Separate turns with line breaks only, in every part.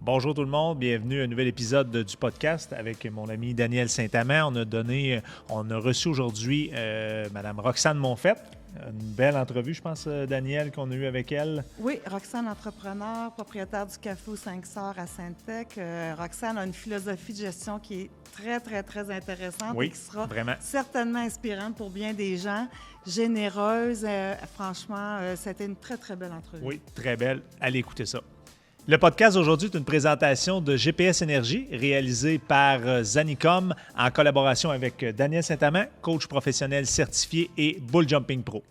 Bonjour tout le monde, bienvenue à un nouvel épisode du podcast avec mon ami Daniel Saint-Amand. On a reçu aujourd'hui Mme Roxane Monfette. Une belle entrevue, je pense, Daniel, qu'on a eue avec elle.
Oui, Roxane, entrepreneur, propriétaire du Café aux 5 Sœurs à Sainte-Tech. Roxane a une philosophie de gestion qui est très, très, très intéressante et qui sera certainement inspirante pour bien des gens. Généreuse, franchement, c'était une très, très belle entrevue.
Oui, très belle. Allez écouter ça. Le podcast d'aujourd'hui est une présentation de GPS Énergie réalisée par Zanicom en collaboration avec Daniel Saint-Amand, coach professionnel certifié et Bull Jumping Pro.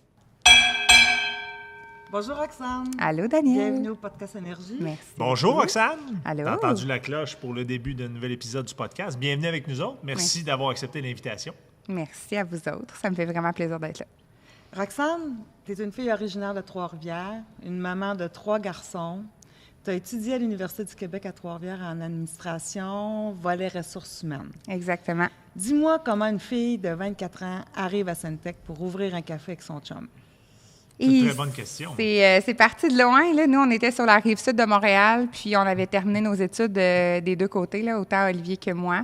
Bonjour Roxane.
Allô Daniel.
Bienvenue au podcast Énergie.
Merci.
Bonjour Roxane.
Allô.
T'as entendu la cloche pour le début d'un nouvel épisode du podcast. Bienvenue avec nous autres. Merci d'avoir accepté l'invitation.
Merci à vous autres. Ça me fait vraiment plaisir d'être là.
Roxane, tu es une fille originaire de Trois-Rivières, une maman de 3 garçons. Tu as étudié à l'Université du Québec à Trois-Rivières en administration, volet ressources humaines.
Exactement.
Dis-moi comment une fille de 24 ans arrive à Sainte-Tech pour ouvrir un café avec son chum.
C'est une très bonne question.
C'est parti de loin. Là. Nous, on était sur la rive sud de Montréal, puis on avait terminé nos études des deux côtés, là, autant Olivier que moi.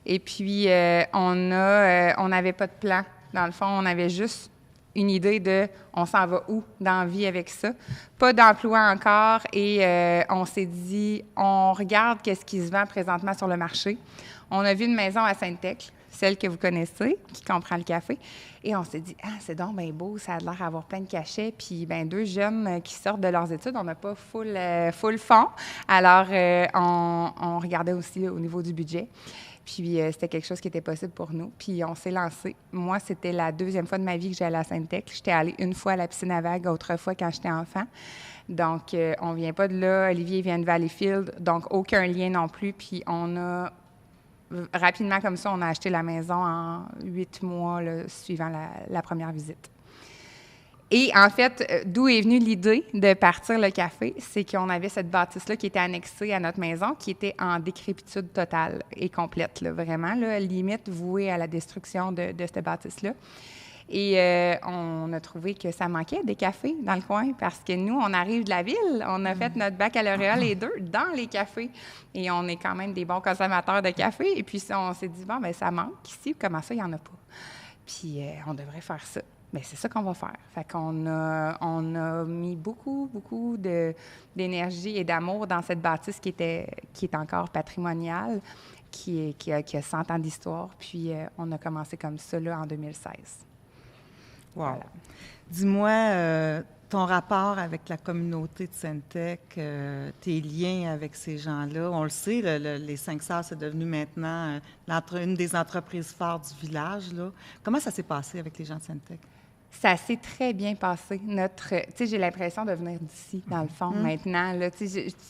Et puis, on n'avait pas de plan. Dans le fond, on avait juste une idée de on s'en va où dans la vie avec ça. Pas d'emploi encore et on s'est dit, on regarde qu'est-ce qui se vend présentement sur le marché. On a vu une maison à Sainte-Tech, celle que vous connaissez, qui comprend le café. Et on s'est dit, c'est donc bien beau, ça a l'air d'avoir plein de cachets. Puis, deux jeunes qui sortent de leurs études, on n'a pas full fond. Alors, on regardait aussi au niveau du budget. Puis, c'était quelque chose qui était possible pour nous. Puis, on s'est lancé. Moi, c'était la 2e fois de ma vie que j'allais à Sainte-Tech. J'étais allée une fois à la piscine à vagues, autrefois quand j'étais enfant. Donc, on ne vient pas de là. Olivier vient de Valleyfield. Donc, aucun lien non plus. Puis, on a rapidement comme ça, on a acheté la maison en 8 mois là, suivant la première visite. Et en fait, d'où est venue l'idée de partir le café, c'est qu'on avait cette bâtisse-là qui était annexée à notre maison, qui était en décrépitude totale et complète, là, vraiment, là, limite vouée à la destruction de cette bâtisse-là. Et on a trouvé que ça manquait des cafés dans le coin parce que nous, on arrive de la ville. On a fait notre baccalauréat les deux dans les cafés. Et on est quand même des bons consommateurs de café. Et puis, on s'est dit, ça manque ici. Comment ça, il n'y en a pas? Puis, on devrait faire ça. Bien, c'est ça qu'on va faire. Fait qu'on a mis beaucoup d'énergie et d'amour dans cette bâtisse qui est encore patrimoniale, qui a 100 ans d'histoire. Puis, on a commencé comme ça là, en 2016.
Wow.
Voilà.
Dis-moi, ton rapport avec la communauté de Sainte-Tech, tes liens avec ces gens-là. On le sait, les 5 Sœurs, c'est devenu maintenant une des entreprises phares du village. Là. Comment ça s'est passé avec les gens de Sainte-Tech?
Ça s'est très bien passé. J'ai l'impression de venir d'ici, dans le fond, maintenant. Là, tu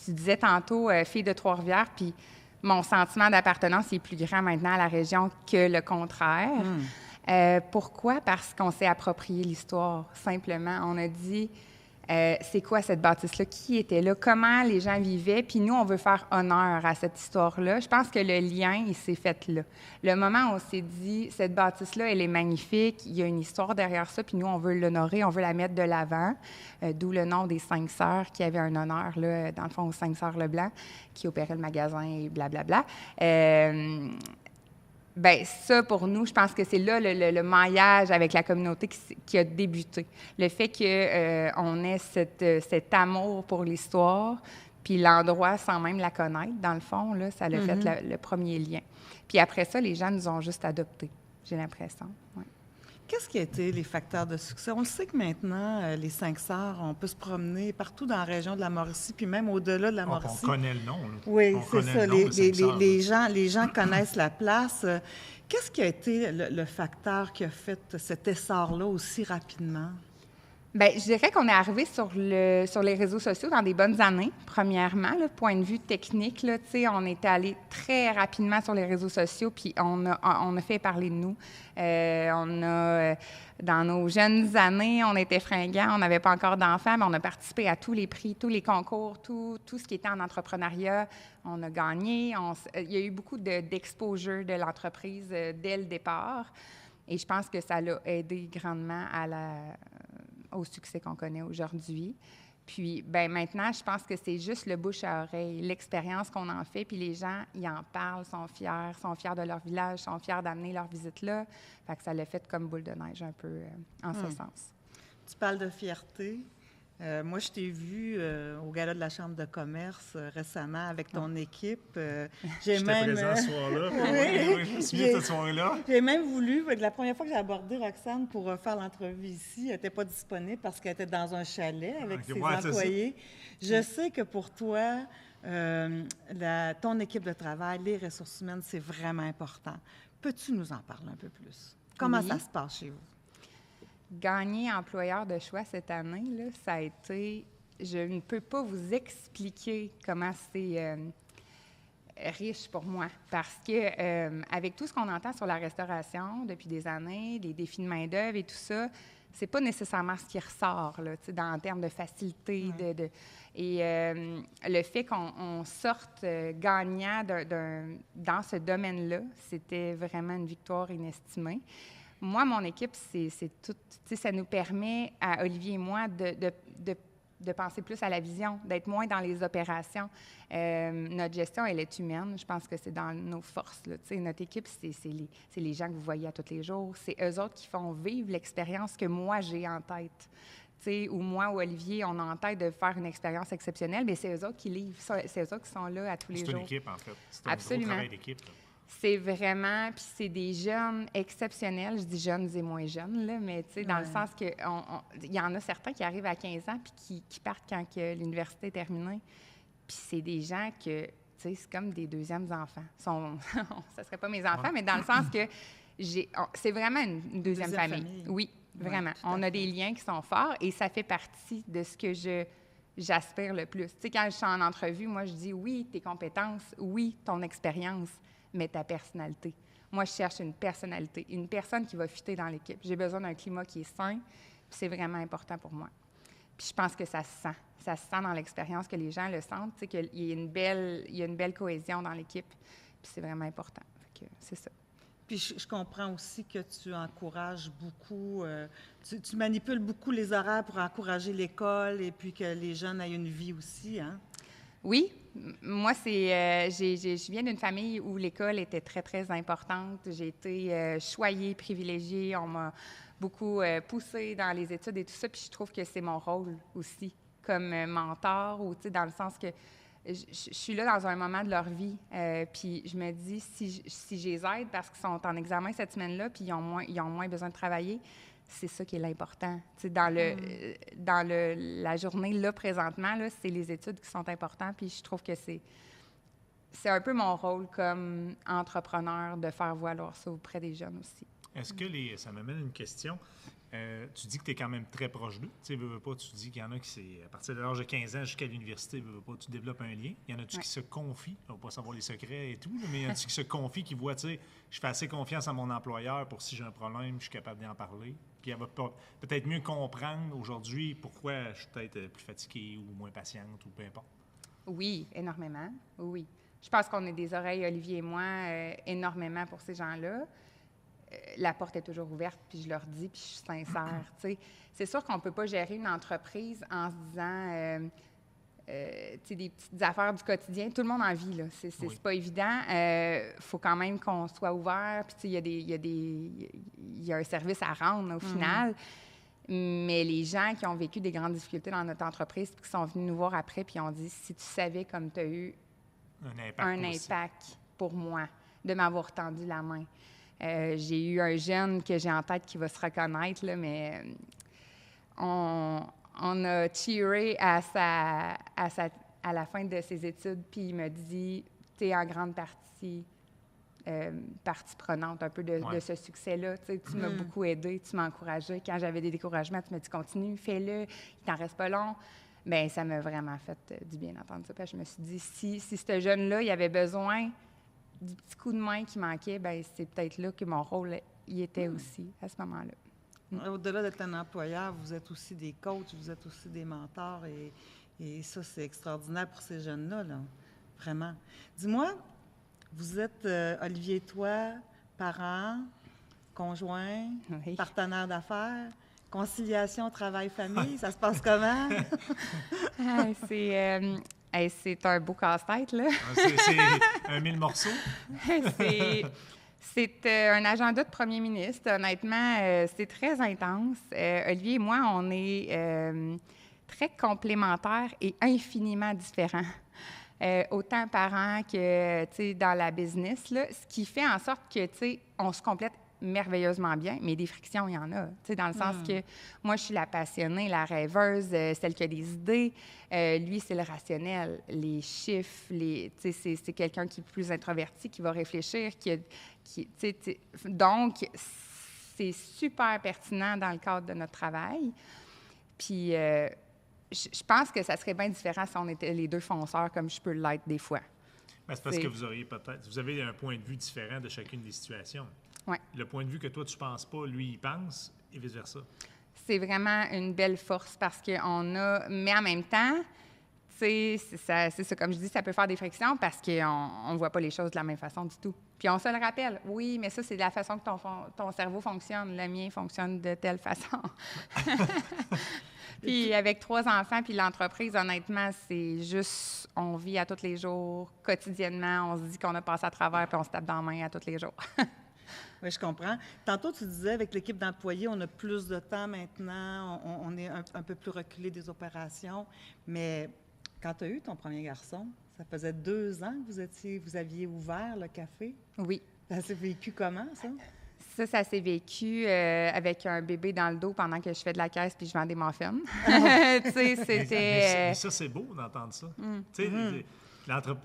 disais tantôt, fille de Trois-Rivières, puis mon sentiment d'appartenance est plus grand maintenant à la région que le contraire. Pourquoi? Parce qu'on s'est approprié l'histoire, simplement. On a dit, c'est quoi cette bâtisse-là? Qui était là? Comment les gens vivaient? Puis nous, on veut faire honneur à cette histoire-là. Je pense que le lien, il s'est fait là. Le moment où on s'est dit, cette bâtisse-là, elle est magnifique, il y a une histoire derrière ça, puis nous, on veut l'honorer, on veut la mettre de l'avant, d'où le nom des 5 Sœurs, qui avaient un honneur, là, dans le fond, aux 5 Sœurs Leblanc, qui opéraient le magasin et blablabla. Ça, pour nous, je pense que c'est là le maillage avec la communauté qui a débuté. Le fait qu'on ait cet amour pour l'histoire, puis l'endroit sans même la connaître, dans le fond, là, ça a fait le premier lien. Puis après ça, les gens nous ont juste adoptés, j'ai l'impression. Ouais.
Qu'est-ce qui a été les facteurs de succès? On le sait que maintenant, les 5 Sœurs, on peut se promener partout dans la région de la Mauricie, puis même au-delà de la Mauricie.
On connaît le nom. Là.
Oui, c'est ça. Les gens connaissent la place. Qu'est-ce qui a été le facteur qui a fait cet essor-là aussi rapidement?
Bien, je dirais qu'on est arrivé sur les réseaux sociaux dans des bonnes années, premièrement. Là, point de vue technique, là, on est allé très rapidement sur les réseaux sociaux, puis on a fait parler de nous. Dans nos jeunes années, on était fringants, on n'avait pas encore d'enfants, mais on a participé à tous les prix, tous les concours, tout ce qui était en entrepreneuriat. On a gagné. Il y a eu beaucoup d'exposure de l'entreprise dès le départ. Et je pense que ça l'a aidé grandement au succès qu'on connaît aujourd'hui. Puis, ben maintenant, je pense que c'est juste le bouche à oreille, l'expérience qu'on en fait, puis les gens, ils en parlent, sont fiers de leur village, sont fiers d'amener leur visite là. Fait que ça l'a fait comme boule de neige un peu en ce sens.
Tu parles de fierté. Moi, je t'ai vu au gala de la Chambre de commerce récemment avec ton équipe.
J'étais présent ce soir-là. Oui, je me souviens de cette soirée-là.
J'ai même voulu, la première fois que j'ai abordé Roxane pour faire l'entrevue ici, elle n'était pas disponible parce qu'elle était dans un chalet avec ses employés. Je sais que pour toi, ton équipe de travail, les ressources humaines, c'est vraiment important. Peux-tu nous en parler un peu plus? Comment ça se passe chez vous?
Gagner employeur de choix cette année, là, ça a été... Je ne peux pas vous expliquer comment c'est riche pour moi. Parce que avec tout ce qu'on entend sur la restauration depuis des années, les défis de main-d'œuvre et tout ça, c'est pas nécessairement ce qui ressort là, en termes de facilité. Le fait qu'on sorte gagnant dans ce domaine-là, c'était vraiment une victoire inestimée. Moi, mon équipe, c'est tout. Ça nous permet, à Olivier et moi, de penser plus à la vision, d'être moins dans les opérations. Notre gestion, elle est humaine. Je pense que c'est dans nos forces. Là. Notre équipe, c'est les gens que vous voyez à tous les jours. C'est eux autres qui font vivre l'expérience que moi, j'ai en tête. Ou moi ou Olivier, on a en tête de faire une expérience exceptionnelle, mais c'est eux autres qui livrent. C'est eux autres qui sont là à tous les jours.
C'est une équipe, en fait. C'est un gros travail d'équipe. Là.
C'est vraiment, puis c'est des jeunes exceptionnels. Je dis jeunes et moins jeunes, là, mais tu sais, dans le sens que il y en a certains qui arrivent à 15 ans puis qui partent quand que l'université est terminée. Puis c'est des gens que, tu sais, c'est comme des deuxièmes enfants. Ça serait pas mes enfants, mais dans le sens que c'est vraiment une deuxième famille. Oui, vraiment. On a des liens qui sont forts et ça fait partie de ce que j'aspire le plus. Tu sais, quand je suis en entrevue, moi, je dis oui, tes compétences, oui, ton expérience, mais ta personnalité. Moi, je cherche une personnalité, une personne qui va fitter dans l'équipe. J'ai besoin d'un climat qui est sain, puis c'est vraiment important pour moi. Puis je pense que ça se sent. Ça se sent dans l'expérience, que les gens le sentent, tu sais, qu'il y a une belle cohésion dans l'équipe, puis c'est vraiment important. Fait que c'est ça.
Puis je comprends aussi que tu encourages beaucoup, tu manipules beaucoup les horaires pour encourager l'école et puis que les jeunes aient une vie aussi, hein?
Oui, moi, je viens d'une famille où l'école était très, très importante. J'ai été choyée, privilégiée. On m'a beaucoup poussée dans les études et tout ça. Puis je trouve que c'est mon rôle aussi, comme mentor, ou dans le sens que je suis là dans un moment de leur vie. Puis je me dis, si je les aide parce qu'ils sont en examen cette semaine-là, puis ils ont moins besoin de travailler, c'est ça qui est l'important. Dans la journée, là, présentement, là, c'est les études qui sont importantes, puis je trouve que c'est un peu mon rôle comme entrepreneur de faire valoir ça auprès des jeunes aussi.
Est-ce que ça m'amène une question. Tu dis que tu es quand même très proche d'eux. Tu sais, veux pas, tu dis qu'il y en a qui, c'est à partir de l'âge de 15 ans jusqu'à l'université, veux pas, tu développes un lien. Il y en a-tu qui se confient, on va pas savoir les secrets et tout, mais il y en a-tu qui se confient, qui voient, tu sais, je fais assez confiance à mon employeur pour si j'ai un problème, je suis capable d'en parler. Puis elle va peut-être mieux comprendre aujourd'hui pourquoi je suis peut-être plus fatiguée ou moins patiente ou peu importe.
Oui, énormément. Oui. Je pense qu'on est des oreilles, Olivier et moi, énormément pour ces gens-là. La porte est toujours ouverte, puis je leur dis, puis je suis sincère. C'est sûr qu'on ne peut pas gérer une entreprise en se disant, des petites affaires du quotidien. Tout le monde en vit, là. C'est pas évident. Faut quand même qu'on soit ouvert, puis il y a un service à rendre au final. Mais les gens qui ont vécu des grandes difficultés dans notre entreprise, puis qui sont venus nous voir après, puis ont dit, si tu savais comme tu as eu un impact pour moi, de m'avoir tendu la main. J'ai eu un jeune que j'ai en tête qui va se reconnaître, là, mais on a cheeré à la fin de ses études, puis il m'a dit, tu es en grande partie prenante un peu de ce succès-là. Tu m'as beaucoup aidé, tu m'as encouragé. Quand j'avais des découragements, tu m'as dit, continue, fais-le, il t'en reste pas long. Bien, ça m'a vraiment fait du bien d'entendre ça. Puis je me suis dit, si ce jeune-là, il avait besoin du petit coup de main qui manquait, bien, c'est peut-être là que mon rôle y était aussi, à ce moment-là.
Au-delà d'être un employeur, vous êtes aussi des coachs, vous êtes aussi des mentors, et ça, c'est extraordinaire pour ces jeunes-là, là. Vraiment. Dis-moi, vous êtes, Olivier et toi, parents, conjoints, partenaires d'affaires. Conciliation, travail-famille, ça se passe comment?
C'est un beau casse-tête, là.
C'est 1000 morceaux?
C'est un agenda de premier ministre. Honnêtement, c'est très intense. Olivier et moi, on est très complémentaires et infiniment différents. Autant parents que, tu sais, dans la business, là, ce qui fait en sorte que, tu sais, on se complète merveilleusement bien, mais des frictions, il y en a. Tu sais, dans le sens que moi, je suis la passionnée, la rêveuse, celle qui a des idées. Lui, c'est le rationnel, les chiffres, tu sais, c'est quelqu'un qui est plus introverti, qui va réfléchir, donc, c'est super pertinent dans le cadre de notre travail. Puis, je pense que ça serait bien différent si on était les deux fonceurs, comme je peux l'être des fois.
Ben, c'est parce que vous avez un point de vue différent de chacune des situations.
Ouais.
Le point de vue que toi, tu ne penses pas, lui, il pense, et vice-versa.
C'est vraiment une belle force parce qu'on a... Mais en même temps, tu sais, c'est ça, comme je dis, ça peut faire des frictions parce qu'on ne voit pas les choses de la même façon du tout. Puis on se le rappelle, oui, mais ça, c'est de la façon que ton cerveau fonctionne. Le mien fonctionne de telle façon. Puis avec 3 enfants, puis l'entreprise, honnêtement, c'est juste, on vit à tous les jours, quotidiennement, on se dit qu'on a passé à travers, puis on se tape dans la main à tous les jours.
Oui, je comprends. Tantôt, tu disais, avec l'équipe d'employés, on a plus de temps maintenant, on est un peu plus reculé des opérations, mais quand tu as eu ton premier garçon, ça faisait 2 ans que vous aviez ouvert le café?
Oui.
Ça s'est vécu comment, ça?
Ça s'est vécu avec un bébé dans le dos pendant que je fais de la caisse puis je vends des muffins. Tu sais, c'était...
Mais ça, c'est beau d'entendre ça. Tu sais,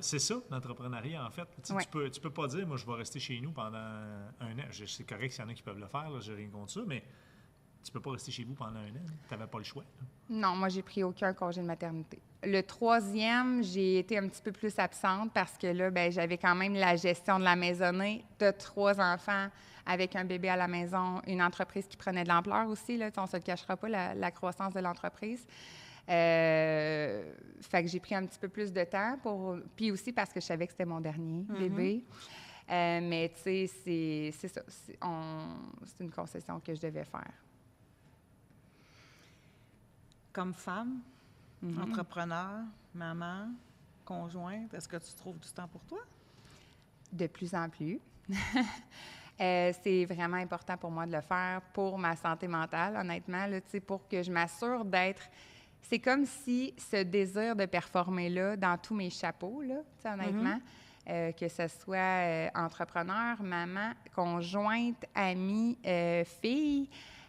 c'est ça, l'entrepreneuriat, en fait. Ouais. Tu peux pas dire, moi, je vais rester chez nous pendant 1 an. C'est correct s'il y en a qui peuvent le faire, j'ai rien contre ça, mais tu peux pas rester chez vous pendant 1 an. Tu n'avais pas le choix. Là.
Non, moi, j'ai pris aucun congé de maternité. Le 3e, j'ai été un petit peu plus absente parce que là, ben, j'avais quand même la gestion de la maisonnée de 3 enfants avec un bébé à la maison, une entreprise qui prenait de l'ampleur aussi. Là, on ne se le cachera pas, la croissance de l'entreprise. Fait que j'ai pris un petit peu plus de temps puis aussi parce que je savais que c'était mon dernier bébé. Mais tu sais, c'est ça. C'est une concession que je devais faire.
Comme femme, entrepreneur, maman, conjointe, est-ce que tu trouves du temps pour toi?
De plus en plus. C'est vraiment important pour moi de le faire pour ma santé mentale, honnêtement, là, pour que je m'assure d'être... C'est comme si ce désir de performer-là, dans tous mes chapeaux, là, honnêtement, que ce soit entrepreneur, maman, conjointe, amie, fille...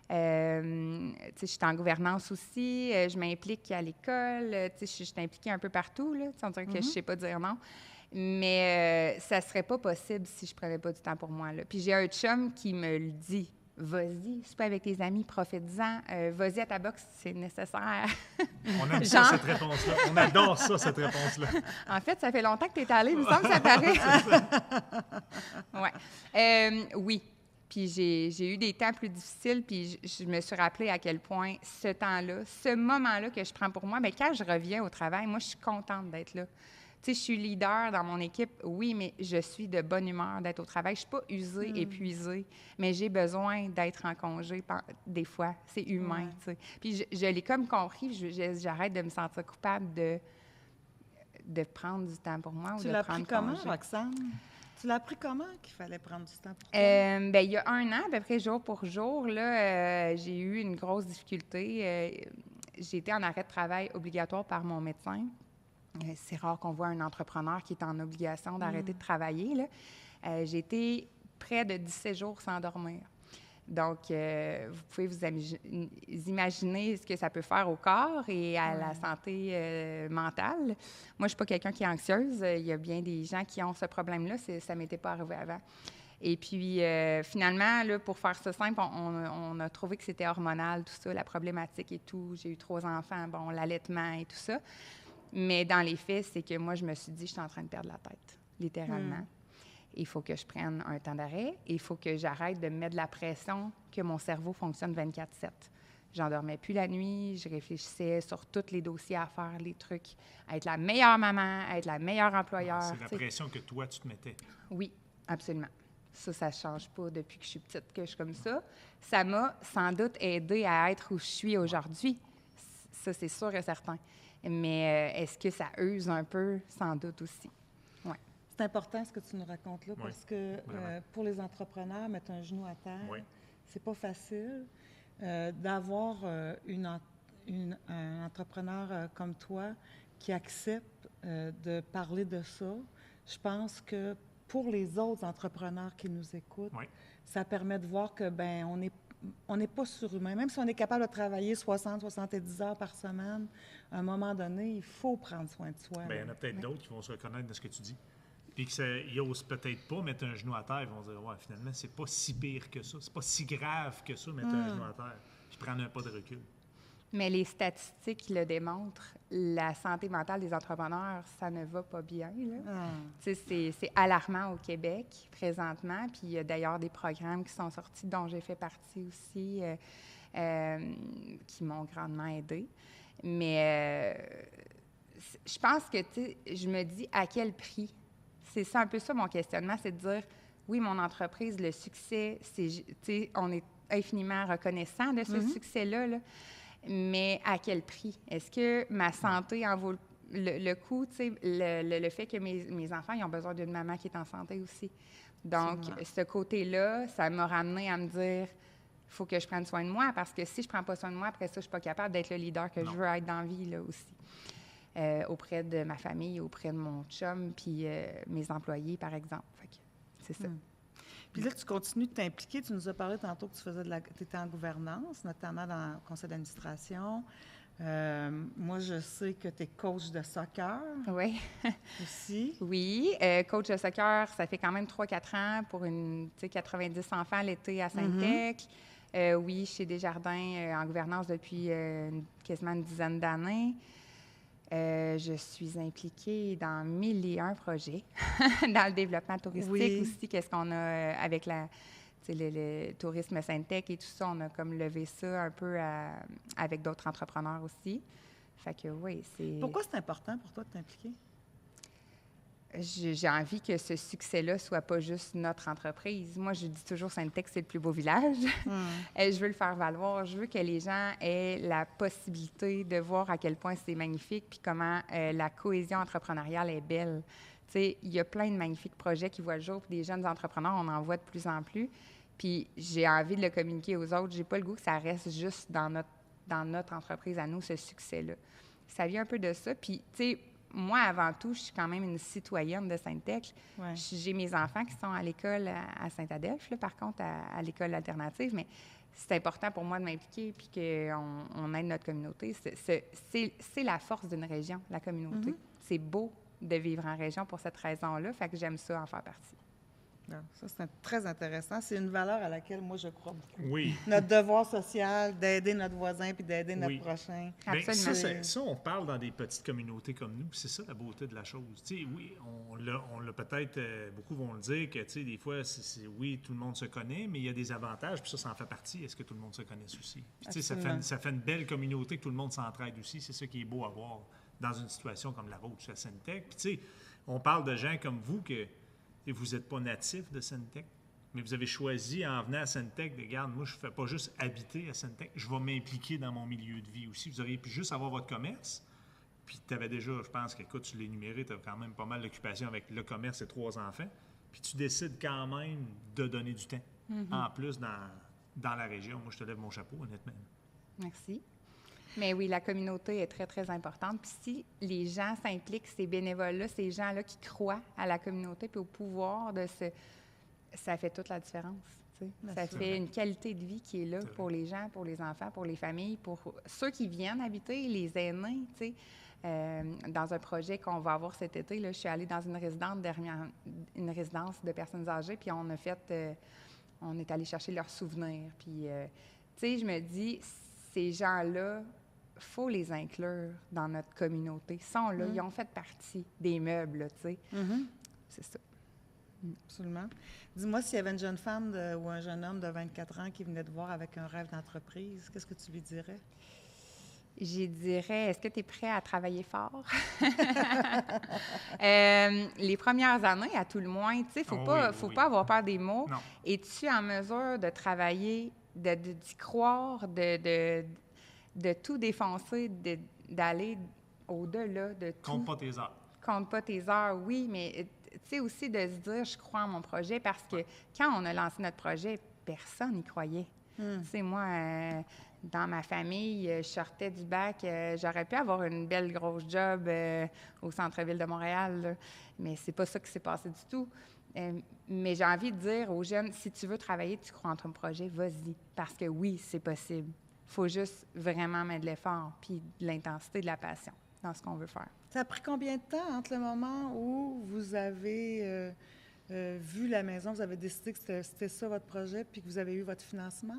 je suis en gouvernance aussi, je m'implique à l'école, je suis impliquée un peu partout, là, on dirait que je ne sais pas dire non. Mais ça ne serait pas possible si je ne prenais pas du temps pour moi. Là. Puis j'ai un chum qui me le dit. Vas-y, c'est pas avec tes amis, profite-en. Vas-y à ta boxe, c'est nécessaire.
On aime ça, cette réponse-là. On adore ça, cette réponse-là.
En fait, ça fait longtemps que tu es allé, il me semble que ça paraît. Ouais. Oui. Puis j'ai eu des temps plus difficiles, puis je me suis rappelé à quel point ce temps-là, ce moment-là que je prends pour moi, bien, quand je reviens au travail, moi, je suis contente d'être là. Tu sais, je suis leader dans mon équipe, oui, mais je suis de bonne humeur d'être au travail. Je ne suis pas usée, épuisée, mais j'ai besoin d'être en congé des fois. C'est humain, tu sais. Puis je l'ai comme compris, j'arrête de me sentir coupable de prendre du temps pour moi ou de prendre congé.
Tu l'as pris comment, Roxane? Tu l'as appris comment qu'il fallait prendre du temps pour toi?
Bien, il y a 1 an, à peu près jour pour jour, là, j'ai eu une grosse difficulté. J'ai été en arrêt de travail obligatoire par mon médecin. C'est rare qu'on voit un entrepreneur qui est en obligation d'arrêter de travailler. Là. J'ai été près de 17 jours sans dormir. Donc, vous pouvez vous imaginer ce que ça peut faire au corps et à la santé mentale. Moi, je ne suis pas quelqu'un qui est anxieuse. Il y a bien des gens qui ont ce problème-là. Ça ne m'était pas arrivé avant. Et puis, finalement, là, pour faire ça simple, on a trouvé que c'était hormonal, tout ça, la problématique et tout. J'ai eu 3 enfants, bon, l'allaitement et tout ça. Mais dans les faits, c'est que moi, je me suis dit, je suis en train de perdre la tête, littéralement. Il faut que je prenne un temps d'arrêt. Il faut que j'arrête de me mettre de la pression que mon cerveau fonctionne 24/7. J'en dormais plus la nuit. Je réfléchissais sur tous les dossiers à faire, les trucs. À être la meilleure maman, à être la meilleure employeur.
C'est la pression que toi, tu te mettais.
Oui, absolument. Ça ne change pas depuis que je suis petite que je suis comme ça. Ça m'a sans doute aidée à être où je suis aujourd'hui. Ça, c'est sûr et certain. Mais est-ce que ça use un peu? Sans doute aussi. Ouais.
C'est important ce que tu nous racontes là, parce que pour les entrepreneurs, mettre un genou à terre, c'est pas facile. D'avoir un entrepreneur comme toi qui accepte de parler de ça, je pense que pour les autres entrepreneurs qui nous écoutent, ça permet de voir que on n'est pas surhumain. Même si on est capable de travailler 60-70 heures par semaine, à un moment donné, il faut prendre soin de soi.
Bien, il y en a peut-être d'autres qui vont se reconnaître dans ce que tu dis. Puis qu'ils n'osent peut-être pas mettre un genou à terre. Ils vont dire, ouais, finalement, c'est pas si pire que ça. C'est pas si grave que ça, mettre un genou à terre. Puis prendre un pas de recul.
Mais les statistiques le démontrent. La santé mentale des entrepreneurs, ça ne va pas bien. C'est alarmant au Québec présentement. Puis il y a d'ailleurs des programmes qui sont sortis, dont j'ai fait partie aussi, qui m'ont grandement aidée. Mais je pense que, je me dis à quel prix. C'est un peu ça mon questionnement, c'est de dire, oui, mon entreprise, le succès, on est infiniment reconnaissant de ce succès-là, là. Mais à quel prix? Est-ce que ma santé en vaut le coup? Le fait que mes enfants, ils ont besoin d'une maman qui est en santé aussi. Donc, ce côté-là, ça m'a ramené à me dire, il faut que je prenne soin de moi, parce que si je ne prends pas soin de moi, après ça, je ne suis pas capable d'être le leader que je veux être dans la vie, là, aussi. Auprès de ma famille, auprès de mon chum, puis mes employés, par exemple. Fait que c'est ça.
Puis là, tu continues de t'impliquer. Tu nous as parlé tantôt que tu étais en gouvernance, notamment dans le conseil d'administration. Moi, je sais que tu es coach de soccer.
Oui.
Aussi.
Oui. Coach de soccer, ça fait quand même 3-4 ans pour 90 enfants l'été à Sainte-Tech. Oui, chez Desjardins, en gouvernance depuis quasiment une dizaine d'années. Je suis impliquée dans 1001 projets, dans le développement touristique aussi. Qu'est-ce qu'on a avec le tourisme Sainte-Tech et tout ça, on a comme levé ça un peu avec d'autres entrepreneurs aussi. Fait que oui, c'est...
Pourquoi c'est important pour toi de t'impliquer?
J'ai envie que ce succès-là soit pas juste notre entreprise. Moi, je dis toujours Sainte-Tech, c'est le plus beau village. Je veux le faire valoir. Je veux que les gens aient la possibilité de voir à quel point c'est magnifique puis comment la cohésion entrepreneuriale est belle. Tu sais, il y a plein de magnifiques projets qui voient le jour, puis des jeunes entrepreneurs, on en voit de plus en plus. Puis j'ai envie de le communiquer aux autres. J'ai pas le goût que ça reste juste dans notre entreprise à nous, ce succès-là. Ça vient un peu de ça. Puis, tu sais, moi, avant tout, je suis quand même une citoyenne de Sainte-Tech. J'ai mes enfants qui sont à l'école à Saint-Adelphe, là, par contre, à l'école alternative, mais c'est important pour moi de m'impliquer puis qu'on aide notre communauté. C'est la force d'une région, la communauté. C'est beau de vivre en région pour cette raison-là, fait que j'aime ça en faire partie.
Non, ça, c'est très intéressant. C'est une valeur à laquelle moi, je crois beaucoup.
Oui.
Notre devoir social, d'aider notre voisin puis d'aider notre prochain.
Absolument.
Ça, on parle dans des petites communautés comme nous, puis c'est ça la beauté de la chose. Tu sais, oui, on l'a peut-être, beaucoup vont le dire, que tu sais, des fois, oui, tout le monde se connaît, mais il y a des avantages, puis ça en fait partie. Est-ce que tout le monde se connaisse aussi? Puis, tu sais, ça fait une belle communauté que tout le monde s'entraide aussi. C'est ça qui est beau à voir dans une situation comme la vôtre à Sainte-Tech. Puis, tu sais, on parle de gens comme vous que... Et vous n'êtes pas natif de Sainte-Tech, mais vous avez choisi, en venant à Sainte-Tech, de regarde, moi, je ne fais pas juste habiter à Sainte-Tech, je vais m'impliquer dans mon milieu de vie aussi. Vous auriez pu juste avoir votre commerce, puis tu avais déjà, je pense qu'écoute, tu l'as énuméré, tu as quand même pas mal d'occupation avec le commerce et 3 enfants, puis tu décides quand même de donner du temps, en plus, dans la région. Moi, je te lève mon chapeau, honnêtement.
Merci. Mais oui, la communauté est très, très importante. Puis si les gens s'impliquent, ces bénévoles-là, ces gens-là qui croient à la communauté puis au pouvoir de ça fait toute la différence. Ça fait une qualité de vie qui est là pour les gens, pour les enfants, pour les familles, pour ceux qui viennent habiter, les aînés. Dans un projet qu'on va avoir cet été, là, je suis allée dans une résidence de personnes âgées, puis on est allé chercher leurs souvenirs. Puis, je me dis, ces gens-là, il faut les inclure dans notre communauté. Ils sont là, ils ont fait partie des meubles, tu sais. C'est ça.
Absolument. Dis-moi, s'il y avait une jeune femme ou un jeune homme de 24 ans qui venait te voir avec un rêve d'entreprise, qu'est-ce que tu lui dirais?
Je dirais, est-ce que tu es prêt à travailler fort? Les premières années, à tout le moins, tu sais, faut pas avoir peur des mots.
Non.
Es-tu en mesure de travailler, d'y croire, de tout défoncer, d'aller au-delà de tout?
Compte pas tes heures.
Compte pas tes heures, oui, mais tu sais aussi de se dire, je crois en mon projet, parce que quand on a lancé notre projet, personne n'y croyait. Tu sais, moi, dans ma famille, je sortais du bac, j'aurais pu avoir une belle grosse job au centre-ville de Montréal, là, mais c'est pas ça qui s'est passé du tout. Mais j'ai envie de dire aux jeunes, si tu veux travailler, tu crois en ton projet, vas-y, parce que oui, c'est possible. Il faut juste vraiment mettre de l'effort, puis de l'intensité, de la passion dans ce qu'on veut faire.
Ça a pris combien de temps entre le moment où vous avez vu la maison, vous avez décidé que c'était ça votre projet, puis que vous avez eu votre financement?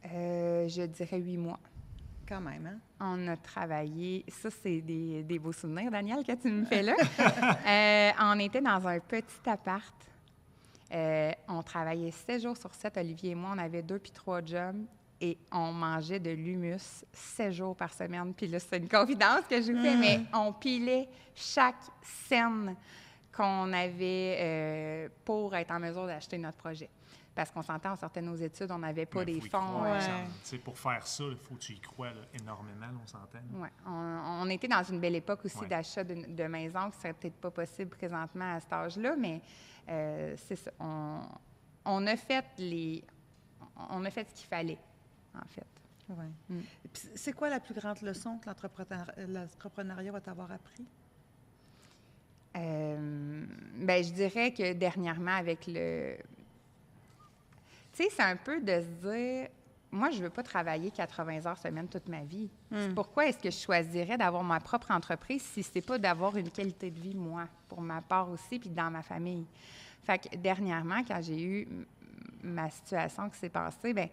Je dirais 8 mois.
Quand même, hein?
On a travaillé... Ça, c'est des beaux souvenirs, Daniel, que tu me fais là. On était dans un petit appart. On travaillait 7 jours sur 7, Olivier et moi. On avait 2 puis 3 jobs. Et on mangeait de l'humus 7 jours par semaine. Puis là, c'est une confidence que je vous fais, mais on pilait chaque scène qu'on avait pour être en mesure d'acheter notre projet. Parce qu'on s'entend, on sortait de nos études, on n'avait pas des fonds.
Pour faire ça, il faut que tu y crois là, énormément, on s'entend.
Oui. On était dans une belle époque aussi d'achat de maison, qui ne serait peut-être pas possible présentement à cet âge-là, mais c'est ça. On a fait ce qu'il fallait, en fait.
Oui. C'est quoi la plus grande leçon que l'entrepreneuriat va t'avoir appris?
Bien, je dirais que dernièrement, avec le... Tu sais, c'est un peu de se dire, moi, je ne veux pas travailler 80 heures semaine toute ma vie. Pourquoi est-ce que je choisirais d'avoir ma propre entreprise si ce n'est pas d'avoir une qualité de vie, moi, pour ma part aussi, puis dans ma famille? Fait que dernièrement, quand j'ai eu ma situation qui s'est passée, bien,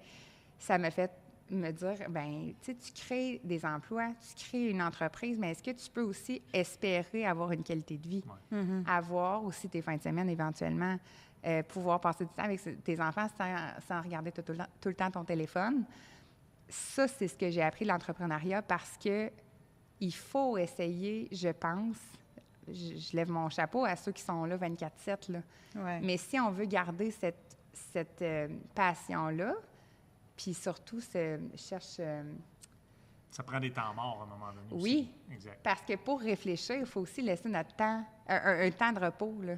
ça m'a fait me dire, bien, tu sais, tu crées des emplois, tu crées une entreprise, mais est-ce que tu peux aussi espérer avoir une qualité de vie? Avoir aussi tes fins de semaine éventuellement, pouvoir passer du temps avec tes enfants sans regarder tout le temps ton téléphone. Ça, c'est ce que j'ai appris de l'entrepreneuriat parce que il faut essayer, je pense, je lève mon chapeau à ceux qui sont là 24/7, là.
Ouais.
Mais si on veut garder cette passion-là, puis surtout, cherche...
Ça prend des temps morts à un moment donné.
Oui,
aussi. Exact.
Parce que pour réfléchir, il faut aussi laisser notre temps, un temps de repos, là,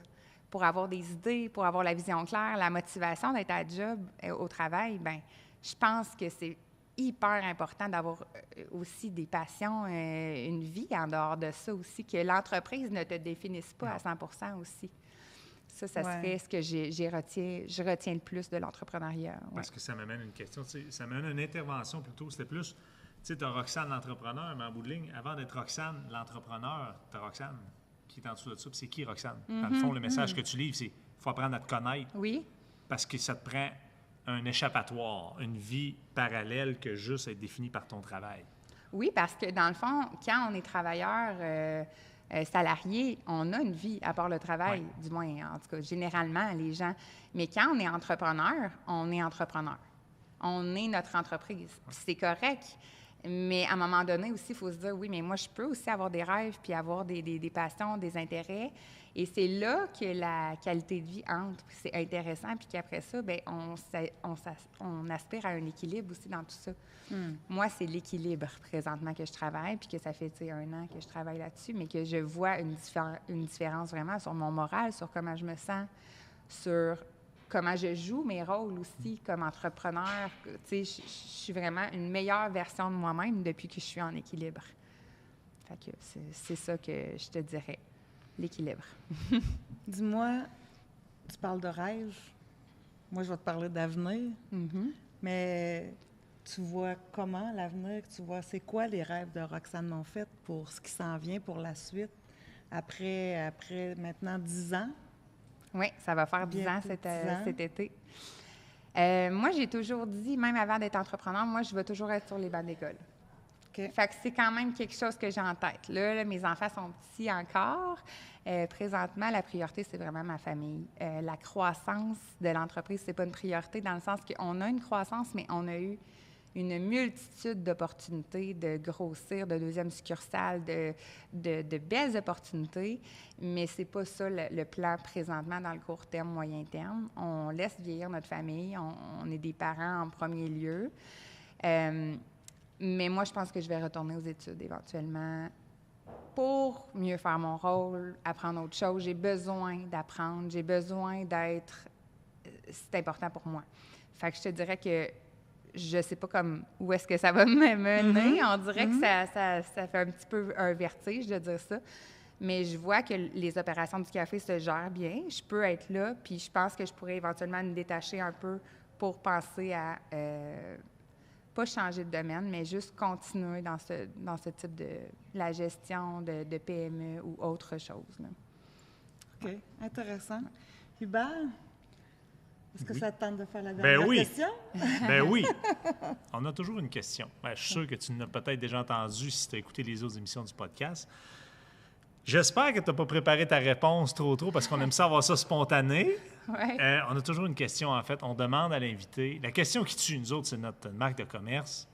pour avoir des idées, pour avoir la vision claire, la motivation d'être à job, au travail. Bien, je pense que c'est hyper important d'avoir aussi des passions, une vie en dehors de ça aussi, que l'entreprise ne te définisse pas à 100% aussi. Ça serait ce que je retiens le plus de l'entrepreneuriat. Ouais.
Parce que ça m'amène une question, ça m'amène une intervention plutôt. C'était plus, tu sais, tu as Roxane l'entrepreneur, mais en bout de ligne, avant d'être Roxane l'entrepreneur, tu as Roxane qui est en dessous de ça. Puis c'est qui Roxane? Dans le fond, le message que tu livres, c'est qu'il faut apprendre à te connaître.
Oui.
Parce que ça te prend un échappatoire, une vie parallèle que juste être définie par ton travail.
Oui, parce que dans le fond, quand on est travailleur salarié, on a une vie à part le travail, du moins, en tout cas, généralement, les gens. Mais quand on est entrepreneur, on est entrepreneur. On est notre entreprise. Puis c'est correct. Mais à un moment donné aussi, il faut se dire, oui, mais moi, je peux aussi avoir des rêves puis avoir des passions, des intérêts. Et c'est là que la qualité de vie entre. Puis c'est intéressant. Puis qu'après ça, bien, on aspire à un équilibre aussi dans tout ça. Moi, c'est l'équilibre présentement que je travaille, puis que ça fait 1 an que je travaille là-dessus, mais que je vois une différence vraiment sur mon moral, sur comment je me sens, sur comment je joue mes rôles aussi comme entrepreneur. Tu sais, je suis vraiment une meilleure version de moi-même depuis que je suis en équilibre. Fait que c'est ça que je te dirais, l'équilibre.
Dis-moi, tu parles de rêve. Moi, je vais te parler d'avenir. Mais tu vois comment l'avenir? Tu vois, c'est quoi les rêves de Roxane Monfette pour ce qui s'en vient pour la suite après maintenant 10 ans?
Oui, ça va faire 10 ans cet été. Moi, j'ai toujours dit, même avant d'être entrepreneur, moi, je veux toujours être sur les bancs d'école.
Okay.
Fait que c'est quand même quelque chose que j'ai en tête. Là, mes enfants sont petits encore. Présentement, la priorité, c'est vraiment ma famille. La croissance de l'entreprise, c'est pas une priorité dans le sens qu'on a une croissance, mais on a eu une multitude d'opportunités de grossir, de deuxième succursale, de belles opportunités, mais c'est pas ça le plan présentement dans le court terme, moyen terme. On laisse vieillir notre famille, on est des parents en premier lieu. Mais moi, je pense que je vais retourner aux études éventuellement pour mieux faire mon rôle, apprendre autre chose. J'ai besoin d'apprendre, j'ai besoin d'être... C'est important pour moi. Fait que je te dirais que je sais pas comme où est-ce que ça va me mener. On dirait que ça fait un petit peu un vertige de dire ça. Mais je vois que les opérations du café se gèrent bien. Je peux être là, puis je pense que je pourrais éventuellement me détacher un peu pour penser à pas changer de domaine, mais juste continuer dans ce type de la gestion de PME ou autre chose. Là.
OK, intéressant. Hubert? Est-ce que ça te tente de faire la dernière question?
Ben oui. On a toujours une question. Ben, je suis sûr que tu l'as peut-être déjà entendu si tu as écouté les autres émissions du podcast. J'espère que tu n'as pas préparé ta réponse trop parce qu'on aime ça avoir ça spontané.
Ouais.
On a toujours une question, en fait. On demande à l'invité. La question qui tue, nous autres, c'est notre marque de commerce.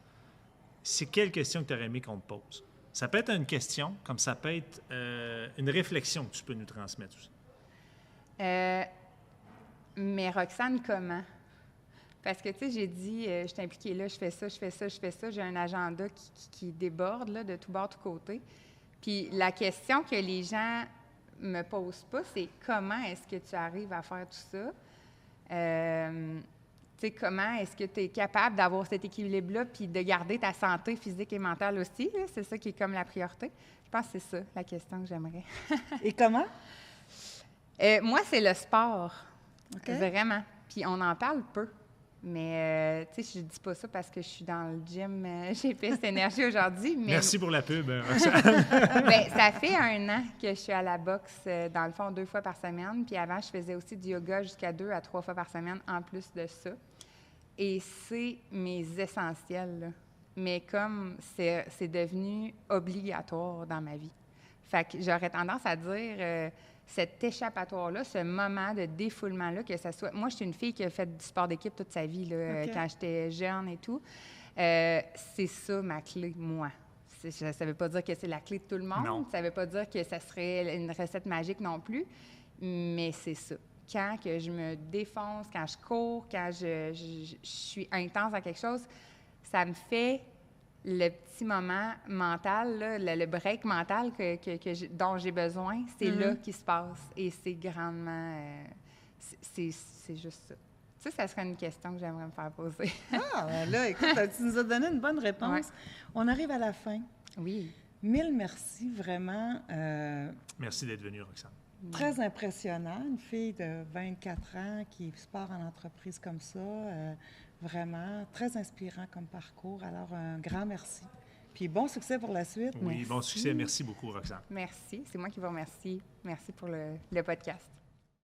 C'est quelle question que tu aurais aimé qu'on te pose? Ça peut être une question, comme ça peut être une réflexion que tu peux nous transmettre aussi.
Mais Roxane, comment? Parce que, tu sais, j'ai dit, je suis impliquée là, je fais ça, je fais ça, je fais ça. J'ai un agenda qui déborde là, de tout bord, de tout côté. Puis la question que les gens me posent pas, c'est comment est-ce que tu arrives à faire tout ça? Tu sais, comment est-ce que tu es capable d'avoir cet équilibre-là puis de garder ta santé physique et mentale aussi? Là? C'est ça qui est comme la priorité. Je pense que c'est ça, la question que j'aimerais.
Et comment?
Moi, c'est le sport.
Okay.
Vraiment. Puis on en parle peu. Mais, tu sais, je dis pas ça parce que je suis dans le gym GPS Énergie aujourd'hui. Mais...
Merci pour la pub, Roxane.
Bien, ça fait 1 an que je suis à la boxe, dans le fond, 2 fois par semaine. Puis avant, je faisais aussi du yoga jusqu'à 2 à 3 fois par semaine, en plus de ça. Et c'est mes essentiels, là. Mais comme c'est devenu obligatoire dans ma vie. Fait que j'aurais tendance à dire... cet échappatoire-là, ce moment de défoulement-là, que ça soit... Moi, je suis une fille qui a fait du sport d'équipe toute sa vie, là, quand j'étais jeune et tout. C'est ça, ma clé, moi. Ça ne veut pas dire que c'est la clé de tout le monde.
Non.
Ça ne veut pas dire que ça serait une recette magique non plus. Mais c'est ça. Quand que je me défonce, quand je cours, quand je suis intense à quelque chose, ça me fait... le petit moment mental, là, le break mental dont j'ai besoin, c'est là qu'il se passe. Et c'est grandement... c'est juste ça. Ça, ça serait une question que j'aimerais me faire poser.
Ben là, écoute, tu nous as donné une bonne réponse. Ouais. On arrive à la fin.
Oui.
1000 merci, vraiment.
Merci d'être venue, Roxane.
Très impressionnant. Une fille de 24 ans qui part en entreprise comme ça. Vraiment très inspirant comme parcours. Alors, un grand merci. Puis bon succès pour la suite.
Oui,
merci.
Bon succès. Merci beaucoup, Roxane.
Merci. C'est moi qui vous remercie. Merci pour le podcast.